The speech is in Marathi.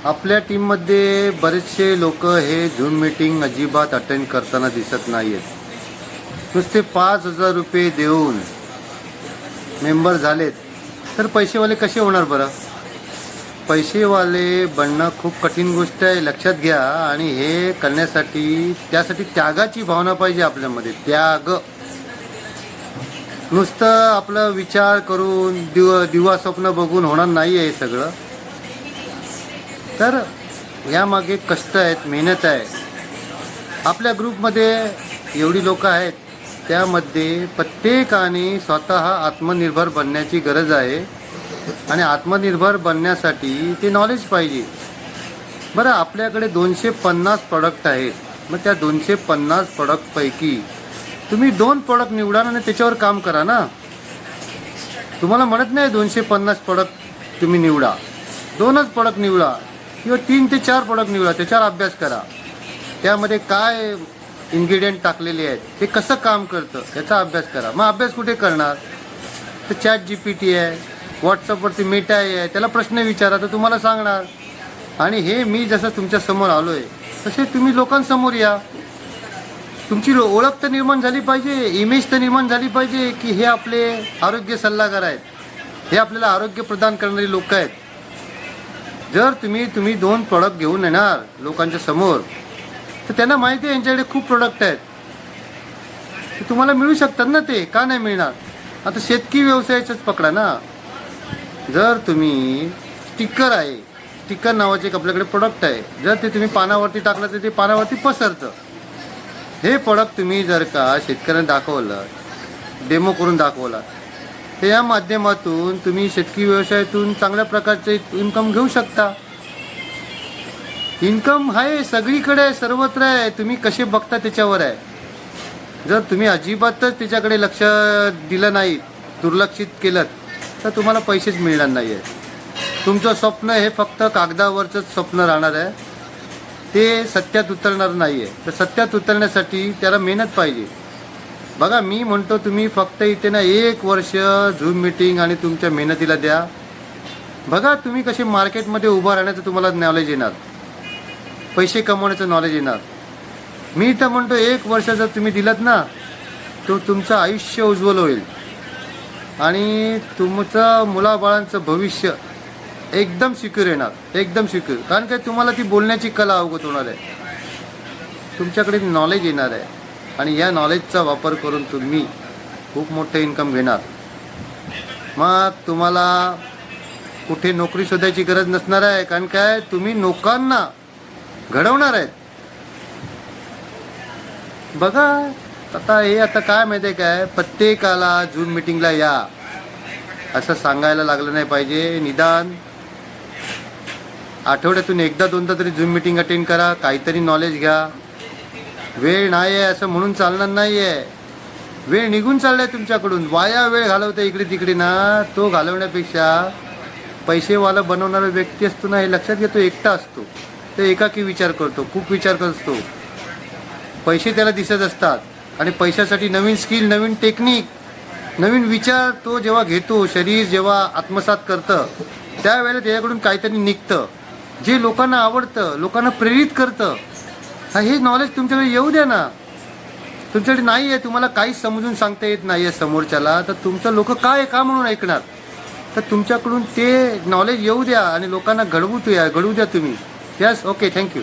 आपल्या टीममध्ये बरेचसे लोक हे झूम मीटिंग अजिबात अटेंड करताना दिसत नाही आहेत. नुसते 5,000 रुपये देऊन मेंबर झालेत तर पैसेवाले कसे होणार बरं? पैसेवाले बनणं खूप कठीण गोष्ट आहे, लक्षात घ्या. आणि हे करण्यासाठी त्यासाठी त्यागाची भावना पाहिजे आपल्यामध्ये. त्याग नुसतं आपलं विचार करून दिवा स्वप्न बघून होणार नाही आहे हे सगळं. तर यामागे कष्ट आहेत, मेहनत आहे. आपल्या ग्रुपमध्ये एवढी लोक आहेत, त्यामध्ये प्रत्येकाने स्वतः आत्मनिर्भर बनण्याची गरज आहे. आणि आत्मनिर्भर बनण्यासाठी ते नॉलेज पाहिजे. बरं, आपल्याकडे 250 प्रॉडक्ट आहेत. मग त्या 250 प्रॉडक्टपैकी तुम्ही 2 प्रॉडक्ट निवडा आणि त्याच्यावर काम करा ना. तुम्हाला म्हणत नाही 250 प्रॉडक्ट तुम्ही निवडा, 2च प्रॉडक्ट निवडा किंवा 3 ते 4 प्रॉडक्ट निवडा. त्याच्यावर अभ्यास करा. त्यामध्ये काय इन्ग्रेडियंट टाकलेले आहेत, ते कसं काम करतं याचा अभ्यास करा. मग अभ्यास कुठे करणार? तर ChatGPT आहे, व्हॉट्सअपवरती मेटा आहे, त्याला प्रश्न विचारा तर तुम्हाला सांगणार. आणि हे मी जसं तुमच्यासमोर आलो आहे तसे तुम्ही लोकांसमोर या. तुमची ओळख तर निर्माण झाली पाहिजे, इमेज तर निर्माण झाली पाहिजे की हे आपले आरोग्य सल्लागार आहेत, हे आपल्याला आरोग्य प्रदान करणारी लोक आहेत. जर तुम्ही 2 प्रॉडक्ट घेऊन येणार लोकांच्या समोर तर त्यांना माहिती आहे यांच्याकडे खूप प्रोडक्ट आहेत, ते तुम्हाला मिळू शकतात ना. ते का नाही मिळणार? आता शेतकी व्यवसायाचंच पकडा ना. जर तुम्ही स्टिकर नावाचे एक आपल्याकडे प्रोडक्ट आहे, जर ते तुम्ही पानावरती टाकलं तर ते पानावरती पसरतं. हे प्रोडक्ट तुम्ही जर का शेतकऱ्यांना दाखवलं, डेमो करून दाखवला, तर या माध्यमातून तुम्ही शेतकी व्यवसायातून चांगल्या प्रकारचे इन्कम घेऊ शकता. इन्कम आहे सगळीकडे आहे, सर्वत्र आहे. तुम्ही कसे बघता त्याच्यावर आहे. जर तुम्ही अजिबातच त्याच्याकडे लक्ष दिलं नाही, दुर्लक्षित केलं, तर तुम्हाला पैसेच मिळणार नाही आहे. तुमचं स्वप्न हे फक्त कागदावरचंच स्वप्न राहणार आहे, ते सत्यात उतरणार नाही आहे. तर सत्यात उतरण्यासाठी त्याला मेहनत पाहिजे. बघा, मी म्हणतो तुम्ही फक्त इथे ना 1 वर्ष झूम मीटिंग आणि तुमच्या मेहनतीला द्या. बघा तुम्ही कसे मार्केटमध्ये उभं राहण्याचं तुम्हाला नॉलेज येणार, पैसे कमवण्याचं नॉलेज येणार. मी तर म्हणतो 1 वर्ष जर तुम्ही दिलात ना, तो तुमचं आयुष्य उज्ज्वल होईल आणि तुमचं मुलाबाळांचं भविष्य एकदम सिक्युअर येणार, एकदम सिक्युअर. कारण काय, तुम्हाला ती बोलण्याची कला अवगत होणार आहे, तुमच्याकडे नॉलेज येणार आहे आणि या नॉलेजचा वापर करून तुम्ही खूप मोठं इन्कम घेणार. मग तुम्हाला कुठे नोकरी शोधायची गरज नसणार आहे. कारण काय, तुम्ही लोकांना घडवणार आहेत. बघा, आता काय माहिती आहे काय, प्रत्येकाला झूम मीटिंगला या असं सांगायला लागलं नाही पाहिजे. निदान आठवड्यातून 1-2दा तरी झूम मीटिंग अटेंड करा, काहीतरी नॉलेज घ्या. वेळ नाही आहे असं म्हणून चालणार नाही आहे. वेळ निघून चाललाय तुमच्याकडून, वाया वेळ घालवता इकडे तिकडे ना. तो घालवण्यापेक्षा पैसेवाला बनवणारा व्यक्ती असतो ना, हे लक्षात घेतो, एकटा असतो, तो एकाकी विचार करतो, खूप विचार करतो. पैसे त्याला दिसत असतात आणि पैशासाठी नवीन स्किल, नवीन टेक्निक, नवीन विचार तो जेव्हा घेतो, शरीर जेव्हा आत्मसात करतं, त्यावेळेला त्याच्याकडून काहीतरी निघतं जे लोकांना आवडतं, लोकांना प्रेरित करतं. हे नॉलेज तुमच्याकडे येऊ द्या ना. तुमच्याकडे नाही आहे, तुम्हाला काहीच समजून सांगता येत नाही आहे समोरच्याला, तर तुमचं लोक काय का म्हणून ऐकणार? तर तुमच्याकडून ते नॉलेज येऊ द्या आणि लोकांना घडवू द्या तुम्ही. Yes, okay, thank you.